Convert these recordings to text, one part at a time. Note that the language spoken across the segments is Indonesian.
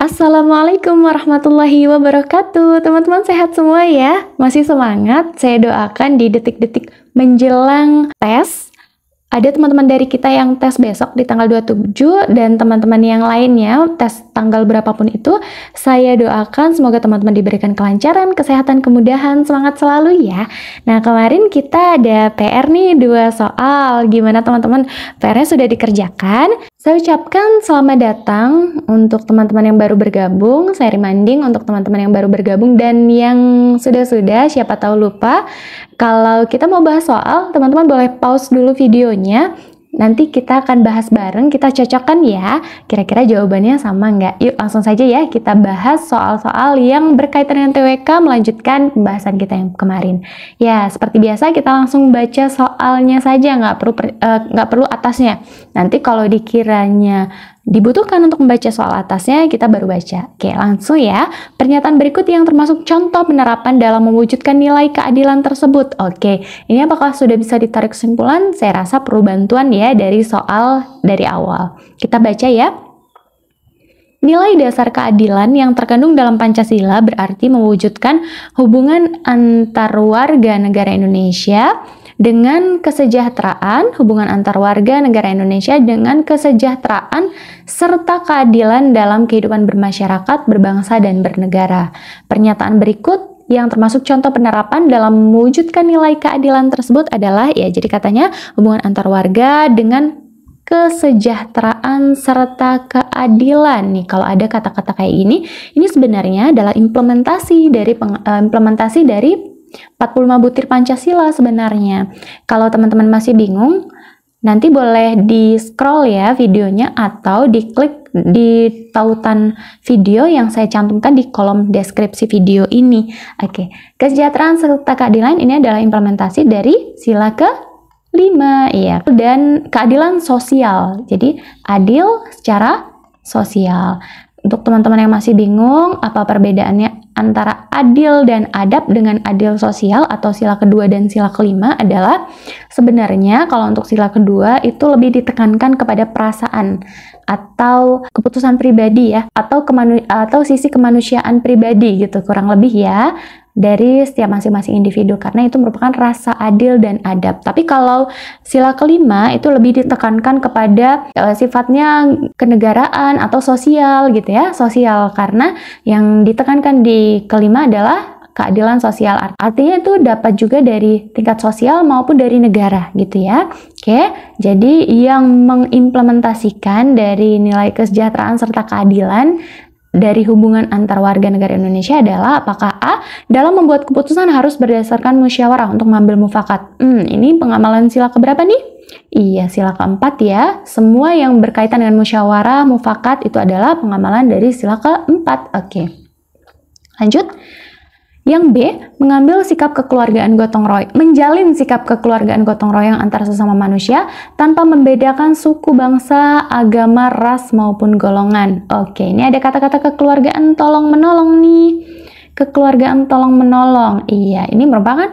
Assalamualaikum warahmatullahi wabarakatuh. Teman-teman sehat semua ya? Masih semangat? Saya doakan di detik-detik menjelang tes, ada teman-teman dari kita yang tes besok di tanggal 27 dan teman-teman yang lainnya tes tanggal berapapun itu, saya doakan semoga teman-teman diberikan kelancaran, kesehatan, kemudahan, semangat selalu ya. Nah, kemarin kita ada PR nih 2 soal. Gimana teman-teman? PR-nya sudah dikerjakan? Saya ucapkan selamat datang untuk teman-teman yang baru bergabung. Saya reminding untuk teman-teman yang baru bergabung dan yang sudah-sudah, siapa tahu lupa. Kalau kita mau bahas soal, teman-teman boleh pause dulu videonya. Nanti kita akan bahas bareng, kita cocokkan ya. Kira-kira jawabannya sama nggak? Yuk langsung saja ya, kita bahas soal-soal yang berkaitan dengan TWK, melanjutkan pembahasan kita yang kemarin. Ya, seperti biasa kita langsung baca soalnya saja, nggak perlu atasnya. Nanti kalau dikiranya dibutuhkan untuk membaca soal atasnya, kita baru baca. Oke, langsung ya. Pernyataan berikut yang termasuk contoh penerapan dalam mewujudkan nilai keadilan tersebut. Oke, ini apakah sudah bisa ditarik kesimpulan? Saya rasa perlu bantuan ya dari soal dari awal. Kita baca ya. Nilai dasar keadilan yang terkandung dalam Pancasila berarti mewujudkan hubungan antar warga negara Indonesia dengan kesejahteraan, hubungan antar warga negara Indonesia dengan kesejahteraan serta keadilan dalam kehidupan bermasyarakat, berbangsa, dan bernegara. Pernyataan berikut yang termasuk contoh penerapan dalam mewujudkan nilai keadilan tersebut adalah, ya jadi katanya hubungan antar warga dengan kesejahteraan serta keadilan. Nih kalau ada kata-kata kayak ini sebenarnya adalah implementasi dari 45 butir Pancasila sebenarnya. Kalau teman-teman masih bingung, nanti boleh di-scroll ya videonya atau diklik di tautan video yang saya cantumkan di kolom deskripsi video ini. Oke, kesejahteraan serta keadilan ini adalah implementasi dari sila ke-5 ya. Dan keadilan sosial. Jadi adil secara sosial. Untuk teman-teman yang masih bingung apa perbedaannya antara adil dan adab dengan adil sosial atau sila kedua dan sila kelima adalah sebenarnya kalau untuk sila kedua itu lebih ditekankan kepada perasaan atau keputusan pribadi ya, atau sisi kemanusiaan pribadi gitu kurang lebih ya dari setiap masing-masing individu, karena itu merupakan rasa adil dan adab. Tapi kalau sila kelima itu lebih ditekankan kepada sifatnya kenegaraan atau sosial gitu ya, sosial, karena yang ditekankan di kelima adalah keadilan sosial. Artinya itu dapat juga dari tingkat sosial maupun dari negara gitu ya. Oke, jadi yang mengimplementasikan dari nilai kesejahteraan serta keadilan dari hubungan antar warga negara Indonesia adalah apakah A, dalam membuat keputusan harus berdasarkan musyawarah untuk mengambil mufakat. Ini pengamalan sila keberapa nih? Iya, sila keempat ya. Semua yang berkaitan dengan musyawarah, mufakat itu adalah pengamalan dari sila keempat. Oke. Lanjut. Yang B, mengambil sikap kekeluargaan gotong royong, menjalin sikap kekeluargaan gotong royong antar sesama manusia tanpa membedakan suku, bangsa, agama, ras maupun golongan. Oke, ini ada kata-kata kekeluargaan tolong menolong nih. Kekeluargaan tolong menolong. Iya, ini merupakan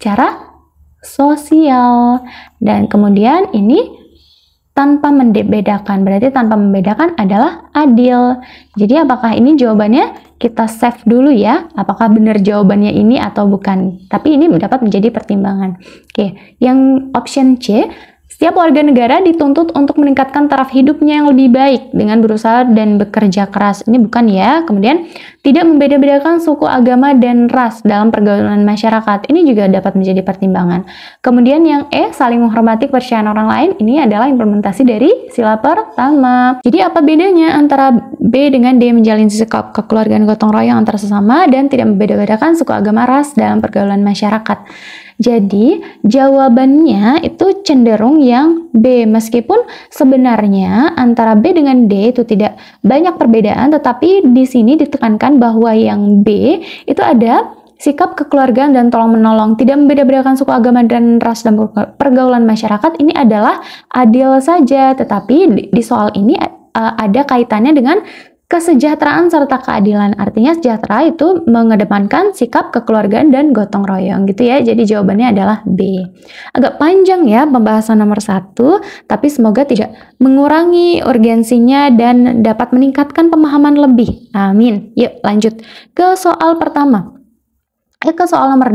cara sosial. Dan kemudian ini tanpa membedakan, berarti tanpa membedakan adalah adil. Jadi apakah ini jawabannya? Kita save dulu ya, apakah benar jawabannya ini atau bukan. Tapi ini dapat menjadi pertimbangan. Oke, yang option C, setiap warga negara dituntut untuk meningkatkan taraf hidupnya yang lebih baik dengan berusaha dan bekerja keras. Ini bukan ya. Kemudian tidak membeda-bedakan suku, agama, dan ras dalam pergaulan masyarakat. Ini juga dapat menjadi pertimbangan. Kemudian yang E, saling menghormati kepercayaan orang lain. Ini adalah implementasi dari sila pertama. Jadi apa bedanya antara B dengan D, menjalin sikap kekeluargaan gotong royong antar sesama dan tidak membeda-bedakan suku, agama, ras dalam pergaulan masyarakat? Jadi jawabannya itu cenderung yang B, meskipun sebenarnya antara B dengan D itu tidak banyak perbedaan, tetapi di sini ditekankan bahwa yang B itu ada sikap kekeluargaan dan tolong menolong, tidak membeda-bedakan suku, agama, dan ras dan pergaulan masyarakat. Ini adalah adil saja, tetapi di soal ini ada kaitannya dengan kesejahteraan serta keadilan. Artinya sejahtera itu mengedepankan sikap kekeluargaan dan gotong royong gitu ya. Jadi jawabannya adalah B. Agak panjang ya pembahasan nomor 1, tapi semoga tidak mengurangi urgensinya dan dapat meningkatkan pemahaman lebih. Amin. Yuk lanjut ke soal pertama. Ke soal nomor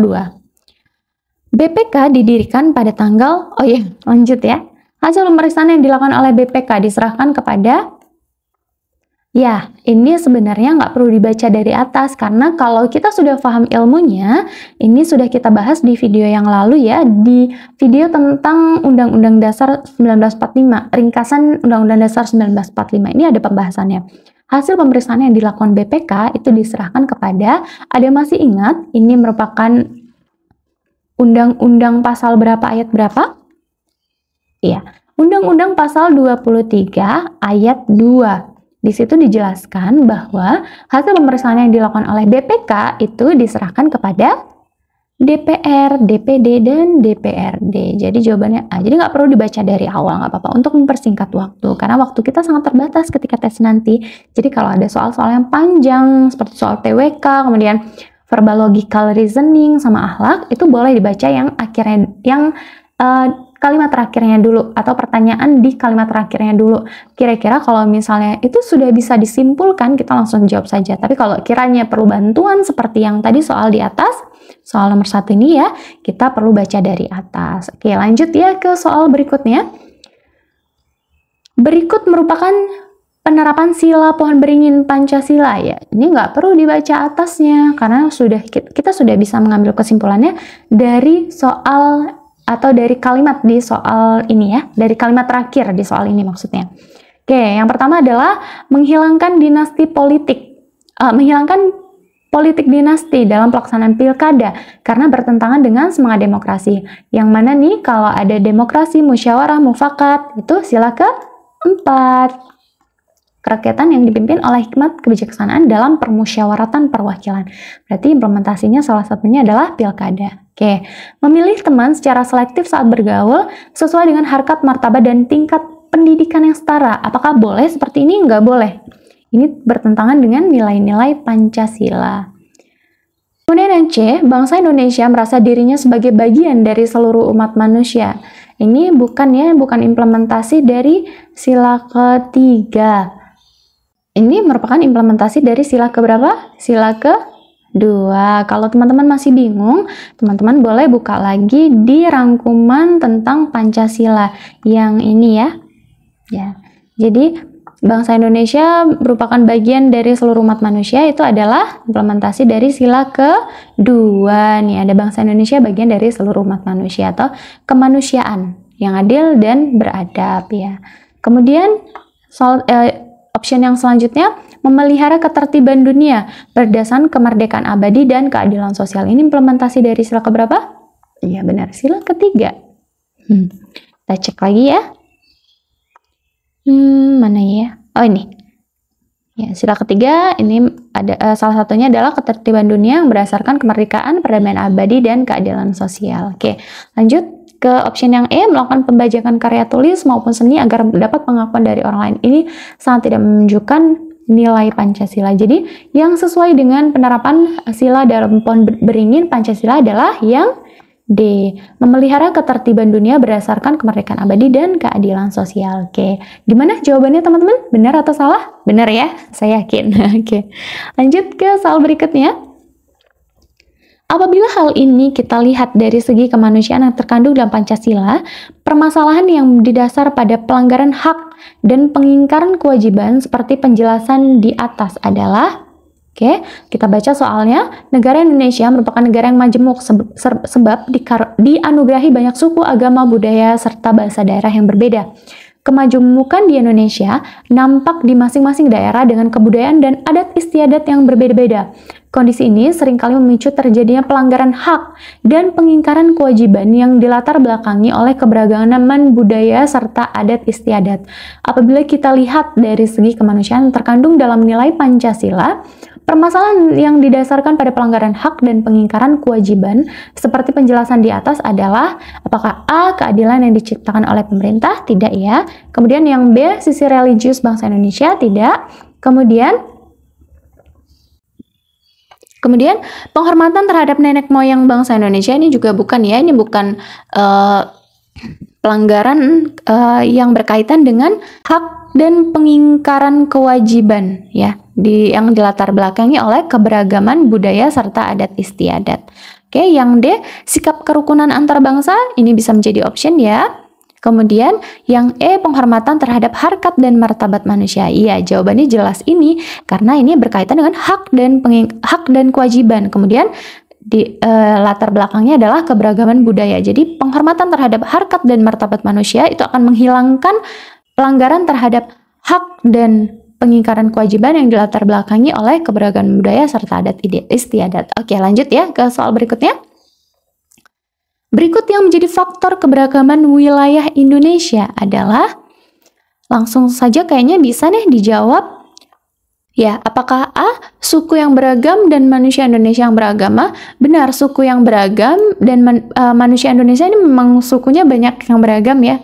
2. BPK didirikan pada tanggal, lanjut ya. Hasil pemeriksaan yang dilakukan oleh BPK diserahkan kepada. Ya, ini sebenarnya nggak perlu dibaca dari atas, karena kalau kita sudah paham ilmunya, ini sudah kita bahas di video yang lalu ya, di video tentang Undang-Undang Dasar 1945, ringkasan Undang-Undang Dasar 1945, ini ada pembahasannya. Hasil pemeriksaan yang dilakukan BPK itu diserahkan kepada, ada masih ingat, ini merupakan Undang-Undang pasal berapa ayat berapa? Iya, Undang-Undang pasal 23 ayat 2. Di situ dijelaskan bahwa hasil pemeriksaan yang dilakukan oleh BPK itu diserahkan kepada DPR, DPD, dan DPRD. Jadi jawabannya A. Jadi nggak perlu dibaca dari awal, nggak apa-apa, untuk mempersingkat waktu. Karena waktu kita sangat terbatas ketika tes nanti. Jadi kalau ada soal-soal yang panjang, seperti soal TWK, kemudian verbal logical reasoning, sama akhlak, itu boleh dibaca yang akhirnya, kalimat terakhirnya dulu, atau pertanyaan di kalimat terakhirnya dulu. Kira-kira kalau misalnya itu sudah bisa disimpulkan, kita langsung jawab saja. Tapi kalau kiranya perlu bantuan seperti yang tadi soal di atas, soal nomor 1 ini ya, kita perlu baca dari atas. Oke, lanjut ya ke soal berikutnya. Berikut merupakan penerapan sila pohon beringin Pancasila ya. Ini nggak perlu dibaca atasnya, karena kita sudah bisa mengambil kesimpulannya dari soal atau dari kalimat di soal ini ya, dari kalimat terakhir di soal ini maksudnya. Oke, yang pertama adalah menghilangkan politik dinasti dalam pelaksanaan pilkada karena bertentangan dengan semangat demokrasi. Yang mana nih kalau ada demokrasi, musyawarah, mufakat, itu sila ke-4. Kerakyatan yang dipimpin oleh hikmat kebijaksanaan dalam permusyawaratan perwakilan. Berarti implementasinya salah satunya adalah pilkada. Oke, memilih teman secara selektif saat bergaul sesuai dengan harkat, martabat, dan tingkat pendidikan yang setara. Apakah boleh seperti ini? Nggak boleh. Ini bertentangan dengan nilai-nilai Pancasila. Kemudian yang C, bangsa Indonesia merasa dirinya sebagai bagian dari seluruh umat manusia. Ini bukan implementasi dari sila ke-3. Ini merupakan implementasi dari sila keberapa? Sila ke-2. Kalau teman-teman masih bingung, teman-teman boleh buka lagi di rangkuman tentang Pancasila yang ini ya. Jadi bangsa Indonesia merupakan bagian dari seluruh umat manusia, itu adalah implementasi dari sila ke-2. Nih ada bangsa Indonesia bagian dari seluruh umat manusia atau kemanusiaan yang adil dan beradab ya. Kemudian option yang selanjutnya, memelihara ketertiban dunia berdasarkan kemerdekaan abadi dan keadilan sosial. Ini implementasi dari sila keberapa? Iya benar, sila ke-3. Kita cek lagi ya. Mana ya? Oh ini. Ya, sila ke-3 ini ada salah satunya adalah ketertiban dunia yang berdasarkan kemerdekaan, perdamaian abadi, dan keadilan sosial. Oke, lanjut ke option yang E, melakukan pembajakan karya tulis maupun seni agar dapat pengakuan dari orang lain. Ini sangat tidak menunjukkan nilai Pancasila. Jadi yang sesuai dengan penerapan sila dalam pohon beringin Pancasila adalah yang D, memelihara ketertiban dunia berdasarkan kemerdekaan abadi dan keadilan sosial. Oke, gimana jawabannya teman-teman? Benar atau salah? Benar ya, saya yakin. Oke, lanjut ke soal berikutnya. Apabila hal ini kita lihat dari segi kemanusiaan yang terkandung dalam Pancasila, permasalahan yang didasar pada pelanggaran hak dan pengingkaran kewajiban seperti penjelasan di atas adalah, oke, kita baca soalnya, negara Indonesia merupakan negara yang majemuk sebab dianugerahi banyak suku, agama, budaya, serta bahasa daerah yang berbeda. Kemajemukan di Indonesia nampak di masing-masing daerah dengan kebudayaan dan adat istiadat yang berbeda-beda. Kondisi ini seringkali memicu terjadinya pelanggaran hak dan pengingkaran kewajiban yang dilatar belakangi oleh keberagaman budaya serta adat istiadat. Apabila kita lihat dari segi kemanusiaan terkandung dalam nilai Pancasila, permasalahan yang didasarkan pada pelanggaran hak dan pengingkaran kewajiban seperti penjelasan di atas adalah apakah A, keadilan yang diciptakan oleh pemerintah? Tidak ya. Kemudian yang B, sisi religius bangsa Indonesia? Tidak. Kemudian penghormatan terhadap nenek moyang bangsa Indonesia ini juga bukan ya, ini bukan pelanggaran yang berkaitan dengan hak dan pengingkaran kewajiban ya, yang dilatar belakangi oleh keberagaman budaya serta adat istiadat. Oke, yang D, sikap kerukunan antar bangsa, ini bisa menjadi option ya. Kemudian yang E, penghormatan terhadap harkat dan martabat manusia. Iya, jawabannya jelas ini karena ini berkaitan dengan hak dan kewajiban. Kemudian di latar belakangnya adalah keberagaman budaya. Jadi penghormatan terhadap harkat dan martabat manusia itu akan menghilangkan pelanggaran terhadap hak dan pengingkaran kewajiban yang dilatar belakangi oleh keberagaman budaya serta adat istiadat. Oke, lanjut ya ke soal berikutnya. Berikut yang menjadi faktor keberagaman wilayah Indonesia adalah, langsung saja kayaknya bisa nih dijawab. Ya, apakah A, suku yang beragam dan manusia Indonesia yang beragama? Benar, suku yang beragam dan manusia Indonesia ini memang sukunya banyak yang beragam ya.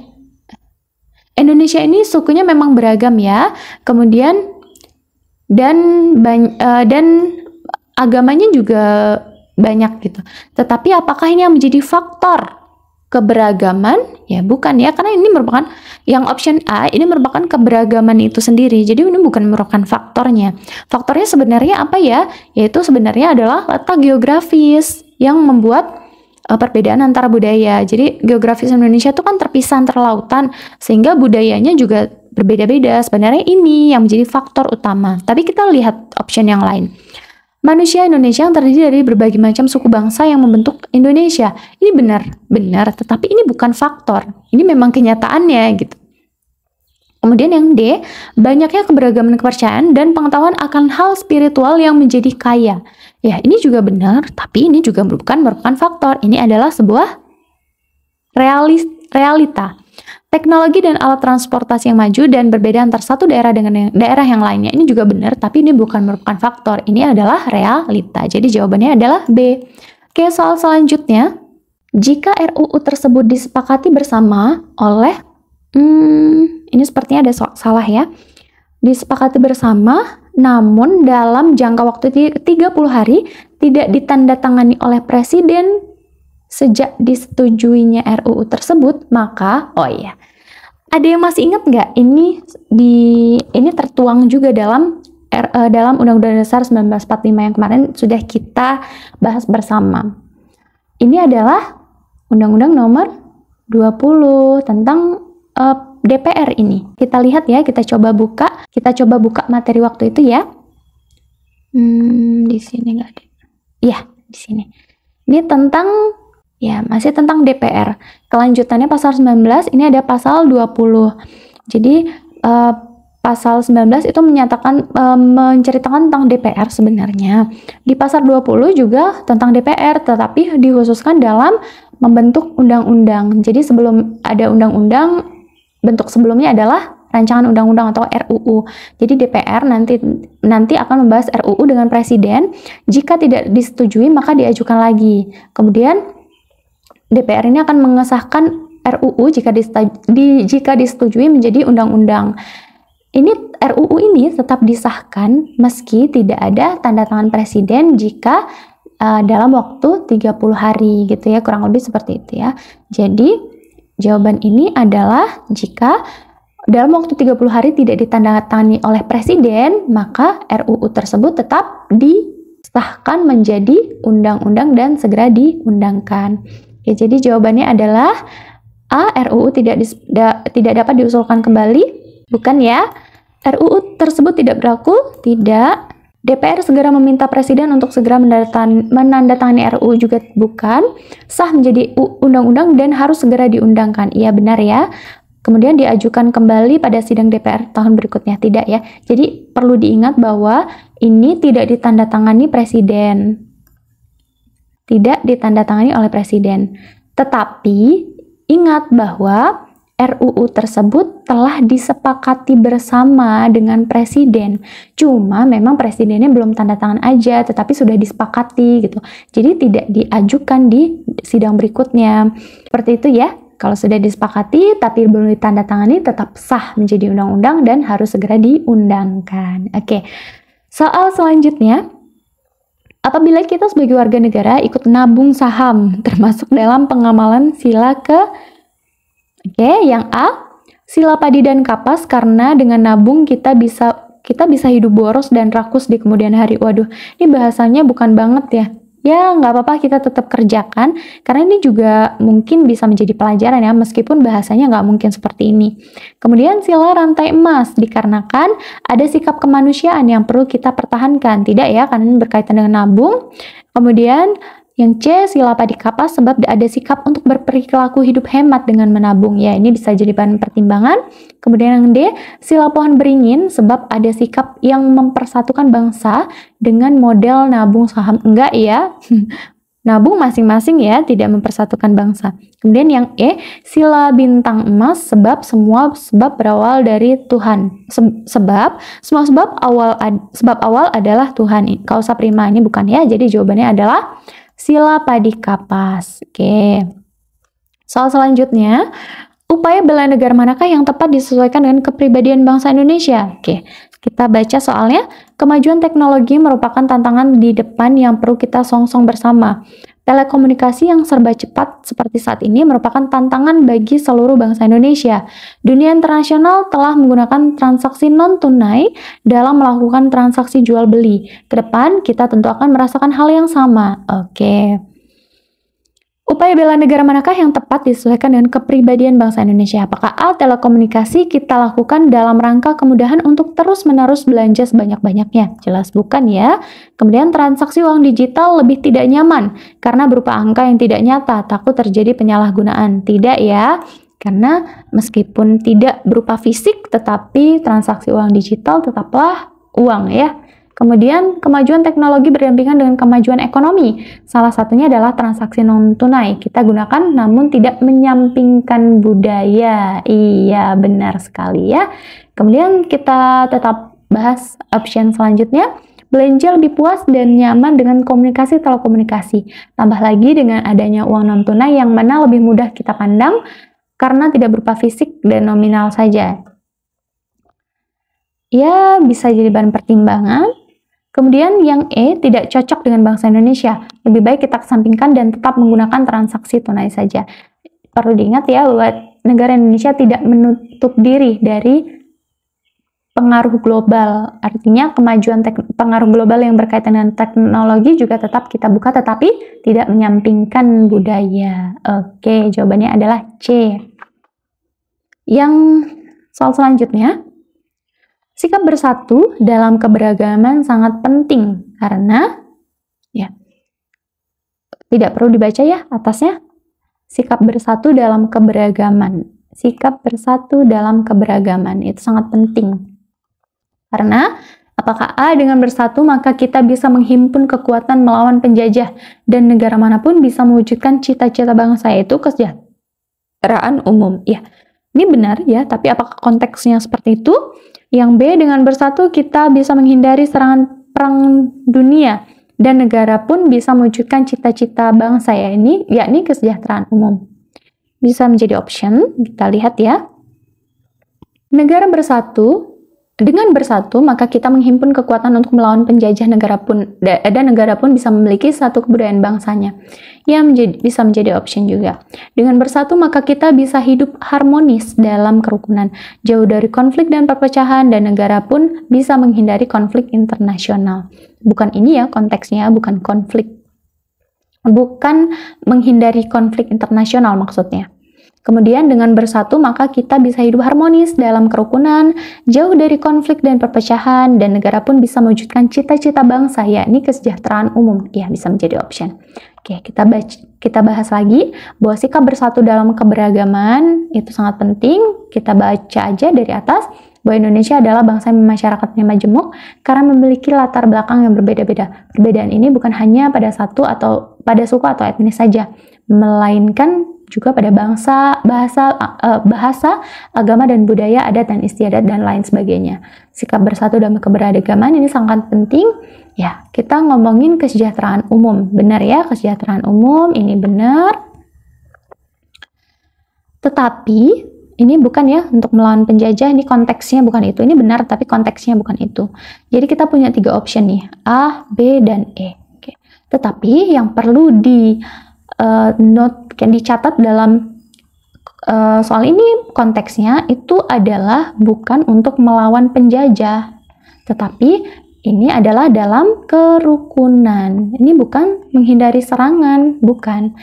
Indonesia ini sukunya memang beragam ya. Kemudian dan agamanya juga banyak gitu. Tetapi apakah ini yang menjadi faktor keberagaman? Ya bukan ya, karena ini merupakan yang option A, ini merupakan keberagaman itu sendiri. Jadi ini bukan merupakan faktornya. Faktornya sebenarnya apa ya? Yaitu sebenarnya adalah letak geografis yang membuat perbedaan antara budaya. Jadi geografis Indonesia itu kan terpisah antara lautan, sehingga budayanya juga berbeda-beda. Sebenarnya ini yang menjadi faktor utama. Tapi kita lihat option yang lain. Manusia Indonesia yang terdiri dari berbagai macam suku bangsa yang membentuk Indonesia. Ini benar, tetapi ini bukan faktor. Ini memang kenyataannya gitu. Kemudian yang D, banyaknya keberagaman kepercayaan dan pengetahuan akan hal spiritual yang menjadi kaya. Ya, ini juga benar, tapi ini juga bukan merupakan faktor. Ini adalah sebuah realita. Teknologi dan alat transportasi yang maju dan berbeda antar satu daerah dengan daerah yang lainnya. Ini juga benar, tapi ini bukan merupakan faktor. Ini adalah realita. Jadi jawabannya adalah B. Oke, soal selanjutnya. Jika RUU tersebut disepakati bersama oleh ini sepertinya ada salah ya. Disepakati bersama, namun dalam jangka waktu 30 hari tidak ditandatangani oleh Presiden sejak disetujuinya RUU tersebut, maka, oh iya, ada yang masih ingat nggak? Ini tertuang juga dalam Undang-Undang Dasar 1945 yang kemarin sudah kita bahas bersama. Ini adalah Undang-Undang Nomor 20 tentang DPR ini. Kita lihat ya, kita coba buka materi waktu itu ya. Di sini nggak ada. Iya, di sini. Ini tentang, ya masih tentang DPR. Kelanjutannya pasal 19, ini ada pasal 20. Jadi pasal 19 itu menceritakan tentang DPR sebenarnya. Di pasal 20 juga tentang DPR, tetapi dikhususkan dalam membentuk undang-undang. Jadi sebelum ada undang-undang, bentuk sebelumnya adalah rancangan undang-undang atau RUU. Jadi DPR nanti akan membahas RUU dengan Presiden. Jika tidak disetujui, maka diajukan lagi. Kemudian DPR ini akan mengesahkan RUU jika disetujui menjadi undang-undang. Ini RUU ini tetap disahkan meski tidak ada tanda tangan Presiden jika dalam waktu 30 hari gitu ya, kurang lebih seperti itu ya. Jadi jawaban ini adalah jika dalam waktu 30 hari tidak ditandatangani oleh Presiden, maka RUU tersebut tetap disahkan menjadi undang-undang dan segera diundangkan. Ya, jadi jawabannya adalah A, RUU tidak dapat diusulkan kembali. Bukan ya. RUU tersebut tidak berlaku. Tidak. DPR segera meminta Presiden untuk segera menandatangani RUU juga bukan. Sah menjadi undang-undang dan harus segera diundangkan. Iya benar ya. Kemudian diajukan kembali pada sidang DPR tahun berikutnya. Tidak ya. Jadi perlu diingat bahwa ini tidak ditandatangani Presiden. Tidak ditandatangani oleh Presiden. Tetapi ingat bahwa RUU tersebut telah disepakati bersama dengan Presiden. Cuma memang Presidennya belum tanda tangan aja, tetapi sudah disepakati gitu. Jadi tidak diajukan di sidang berikutnya. Seperti itu ya. Kalau sudah disepakati tapi belum ditandatangani, tetap sah menjadi undang-undang dan harus segera diundangkan. Oke, soal selanjutnya, apabila kita sebagai warga negara ikut nabung saham, termasuk dalam pengamalan sila yang A, sila padi dan kapas, karena dengan nabung kita bisa hidup boros dan rakus di kemudian hari. Waduh, ini bahasanya bukan banget ya. Ya, nggak apa-apa, kita tetap kerjakan, karena ini juga mungkin bisa menjadi pelajaran ya, meskipun bahasanya nggak mungkin seperti ini. Kemudian sila rantai emas, dikarenakan ada sikap kemanusiaan yang perlu kita pertahankan. Tidak ya, karena ini berkaitan dengan nabung. Kemudian yang C, sila padi kapas, sebab ada sikap untuk berperilaku hidup hemat dengan menabung. Ya, ini bisa jadi bahan pertimbangan. Kemudian yang D, sila pohon beringin, sebab ada sikap yang mempersatukan bangsa dengan model nabung saham. Enggak ya, nabung masing-masing ya, tidak mempersatukan bangsa. Kemudian yang E, sila bintang emas, sebab semua sebab berawal dari Tuhan. Sebab awal adalah Tuhan. Kausa prima ini bukan ya, jadi jawabannya adalah sila padi kapas. Oke. Soal selanjutnya, upaya bela negara manakah yang tepat disesuaikan dengan kepribadian bangsa Indonesia? Oke, kita baca soalnya. Kemajuan teknologi merupakan tantangan di depan yang perlu kita songsong bersama. Telekomunikasi yang serba cepat seperti saat ini merupakan tantangan bagi seluruh bangsa Indonesia. Dunia internasional telah menggunakan transaksi non-tunai dalam melakukan transaksi jual-beli. Kedepan kita tentu akan merasakan hal yang sama. Oke. Upaya bela negara manakah yang tepat disesuaikan dengan kepribadian bangsa Indonesia? Apakah A, telekomunikasi kita lakukan dalam rangka kemudahan untuk terus-menerus belanja sebanyak-banyaknya? Jelas bukan ya. Kemudian transaksi uang digital lebih tidak nyaman karena berupa angka yang tidak nyata, takut terjadi penyalahgunaan. Tidak ya. Karena meskipun tidak berupa fisik, tetapi transaksi uang digital tetaplah uang ya. Kemudian kemajuan teknologi berdampingan dengan kemajuan ekonomi. Salah satunya adalah transaksi non-tunai. Kita gunakan namun tidak menyampingkan budaya. Iya, benar sekali ya. Kemudian kita tetap bahas option selanjutnya. Belanja lebih puas dan nyaman dengan komunikasi telekomunikasi. Tambah lagi dengan adanya uang non-tunai yang mana lebih mudah kita pandang karena tidak berupa fisik dan nominal saja. Ya, bisa jadi bahan pertimbangan. Kemudian yang E, tidak cocok dengan bangsa Indonesia. Lebih baik kita kesampingkan dan tetap menggunakan transaksi tunai saja. Perlu diingat ya bahwa negara Indonesia tidak menutup diri dari pengaruh global. Artinya kemajuan pengaruh global yang berkaitan dengan teknologi juga tetap kita buka, tetapi tidak menyampingkan budaya. Oke, jawabannya adalah C. Yang soal selanjutnya, sikap bersatu dalam keberagaman sangat penting karena ya tidak perlu dibaca ya atasnya. Sikap bersatu dalam keberagaman. Sikap bersatu dalam keberagaman itu sangat penting. Karena apakah A, dengan bersatu maka kita bisa menghimpun kekuatan melawan penjajah dan negara manapun bisa mewujudkan cita-cita bangsa, yaitu kesejahteraan umum. Ya, ini benar ya, tapi apakah konteksnya seperti itu? Yang B, dengan bersatu kita bisa menghindari serangan perang dunia dan negara pun bisa mewujudkan cita-cita bangsa ya ini, yakni kesejahteraan umum. Bisa menjadi option, kita lihat ya. Negara bersatu, dengan bersatu maka kita menghimpun kekuatan untuk melawan penjajah dan negara pun bisa memiliki satu kebudayaan bangsanya. Ya, bisa menjadi option juga. Dengan bersatu maka kita bisa hidup harmonis dalam kerukunan, jauh dari konflik dan perpecahan, dan negara pun bisa menghindari konflik internasional. Bukan ini ya konteksnya, bukan konflik. Bukan menghindari konflik internasional maksudnya. Kemudian dengan bersatu maka kita bisa hidup harmonis dalam kerukunan, jauh dari konflik dan perpecahan, dan negara pun bisa mewujudkan cita-cita bangsa, yakni kesejahteraan umum. Ya, bisa menjadi option. Oke, kita bahas lagi bahwa sikap bersatu dalam keberagaman itu sangat penting. Kita baca aja dari atas bahwa Indonesia adalah bangsa yang masyarakatnya majemuk karena memiliki latar belakang yang berbeda-beda. Perbedaan ini bukan hanya pada suku atau etnis saja, melainkan juga pada bahasa, agama dan budaya, adat dan istiadat, dan lain sebagainya. Sikap bersatu dalam keberagaman ini sangat penting. Ya, kita ngomongin kesejahteraan umum. Benar ya, kesejahteraan umum ini benar. Tetapi ini bukan ya untuk melawan penjajah, ini konteksnya bukan itu. Ini benar tapi konteksnya bukan itu. Jadi kita punya 3 option nih, A, B, dan E. Oke. Tetapi yang perlu dicatat dalam soal ini konteksnya itu adalah bukan untuk melawan penjajah, tetapi ini adalah dalam kerukunan. Ini bukan menghindari serangan, bukan.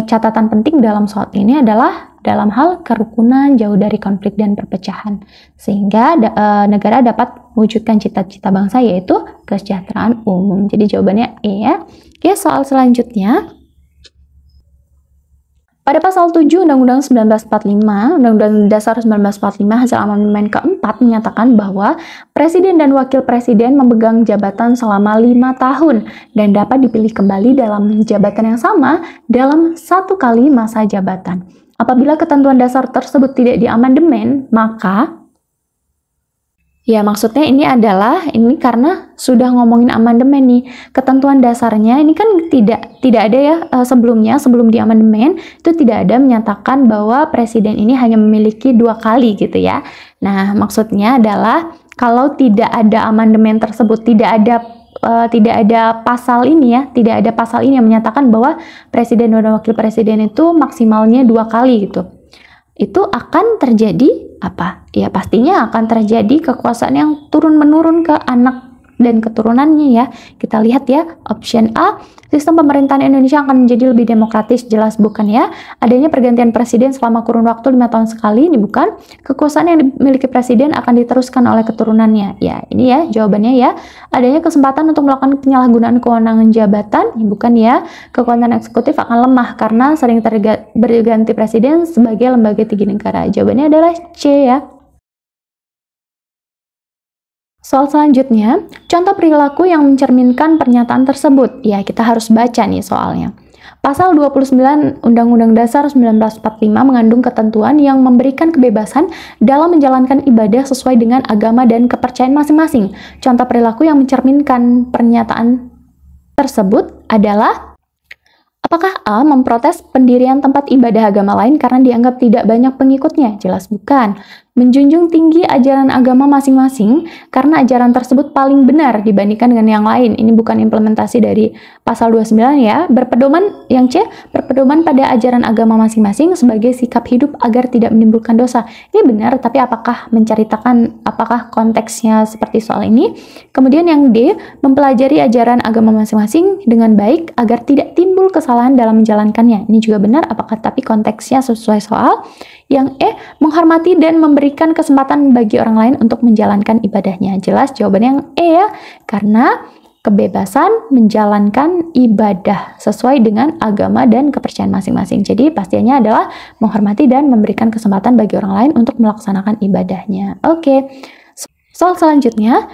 Catatan penting dalam soal ini adalah dalam hal kerukunan, jauh dari konflik dan perpecahan, sehingga negara dapat mewujudkan cita-cita bangsa, yaitu kesejahteraan umum. Jadi jawabannya E ya. Oke, soal selanjutnya. Pada pasal 7 Undang-Undang 1945, Undang-Undang Dasar 1945 hasil amandemen keempat menyatakan bahwa Presiden dan Wakil Presiden memegang jabatan selama 5 tahun dan dapat dipilih kembali dalam jabatan yang sama dalam 1 kali masa jabatan. Apabila ketentuan dasar tersebut tidak diamandemen, maka ya, maksudnya ini karena sudah ngomongin amandemen nih. Ketentuan dasarnya ini kan tidak ada ya sebelum di amandemen itu tidak ada menyatakan bahwa presiden ini hanya memiliki 2 kali gitu ya. Nah, maksudnya adalah kalau tidak ada amandemen tersebut, tidak ada pasal ini ya, tidak ada pasal ini yang menyatakan bahwa presiden dan wakil presiden itu maksimalnya 2 kali gitu. Itu akan terjadi apa? Ya pastinya akan terjadi kekuasaan yang turun-menurun ke anak dan keturunannya ya. Kita lihat ya, option A, sistem pemerintahan Indonesia akan menjadi lebih demokratis. Jelas bukan ya. Adanya pergantian presiden selama kurun waktu 5 tahun sekali, ini bukan. Kekuasaan yang dimiliki presiden akan diteruskan oleh keturunannya. Ya, ini ya jawabannya ya. Adanya kesempatan untuk melakukan penyalahgunaan kewenangan jabatan, ini bukan ya. Kekuasaan eksekutif akan lemah karena sering berganti presiden sebagai lembaga tinggi negara. Jawabannya adalah C ya. Soal selanjutnya, contoh perilaku yang mencerminkan pernyataan tersebut. Ya, kita harus baca nih soalnya. Pasal 29 Undang-Undang Dasar 1945 mengandung ketentuan yang memberikan kebebasan dalam menjalankan ibadah sesuai dengan agama dan kepercayaan masing-masing. Contoh perilaku yang mencerminkan pernyataan tersebut adalah: apakah A memprotes pendirian tempat ibadah agama lain karena dianggap tidak banyak pengikutnya? Jelas bukan. Menjunjung tinggi ajaran agama masing-masing karena ajaran tersebut paling benar dibandingkan dengan yang lain. Ini bukan implementasi dari pasal 29 ya. Berpedoman yang C, berpedoman pada ajaran agama masing-masing sebagai sikap hidup agar tidak menimbulkan dosa. Ini benar, tapi apakah menceritakan apakah konteksnya seperti soal ini? Kemudian yang D, mempelajari ajaran agama masing-masing dengan baik agar tidak timbul kesalahan dalam menjalankannya. Ini juga benar, apakah tapi konteksnya sesuai soal? Yang E, menghormati dan memberikan kesempatan bagi orang lain untuk menjalankan ibadahnya. Jelas jawabannya yang E ya, karena kebebasan menjalankan ibadah sesuai dengan agama dan kepercayaan masing-masing. Jadi pastinya adalah menghormati dan memberikan kesempatan bagi orang lain untuk melaksanakan ibadahnya. Oke, soal selanjutnya,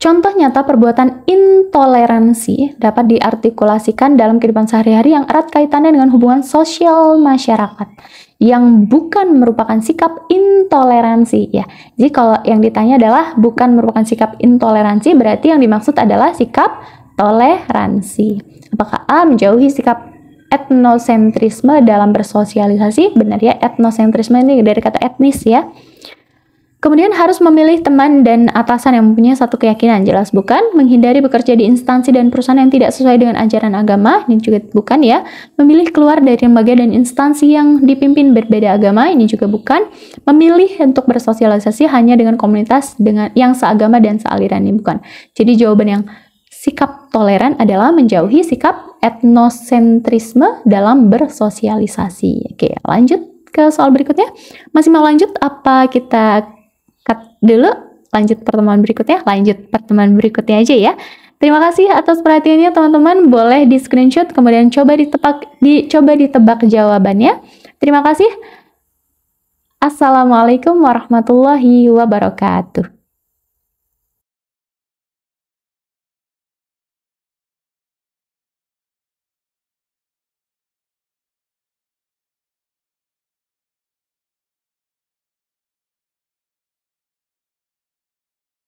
contoh nyata perbuatan intoleransi dapat diartikulasikan dalam kehidupan sehari-hari yang erat kaitannya dengan hubungan sosial masyarakat yang bukan merupakan sikap intoleransi ya. Jadi kalau yang ditanya adalah bukan merupakan sikap intoleransi, berarti yang dimaksud adalah sikap toleransi. Apakah A, menjauhi sikap etnosentrisme dalam bersosialisasi? Benar ya, etnosentrisme ini dari kata etnis ya. Kemudian harus memilih teman dan atasan yang mempunyai satu keyakinan. Jelas bukan. Menghindari bekerja di instansi dan perusahaan yang tidak sesuai dengan ajaran agama. Ini juga bukan ya. Memilih keluar dari lembaga dan instansi yang dipimpin berbeda agama. Ini juga bukan. Memilih untuk bersosialisasi hanya dengan komunitas yang seagama dan sealiran. Ini bukan. Jadi jawaban yang sikap toleran adalah menjauhi sikap etnosentrisme dalam bersosialisasi. Oke, lanjut ke soal berikutnya. Masih mau lanjut apa kita cut dulu, lanjut pertemuan berikutnya aja ya. Terima kasih atas perhatiannya teman-teman. Boleh di screenshot kemudian coba ditebak jawabannya. Terima kasih. Assalamualaikum warahmatullahi wabarakatuh.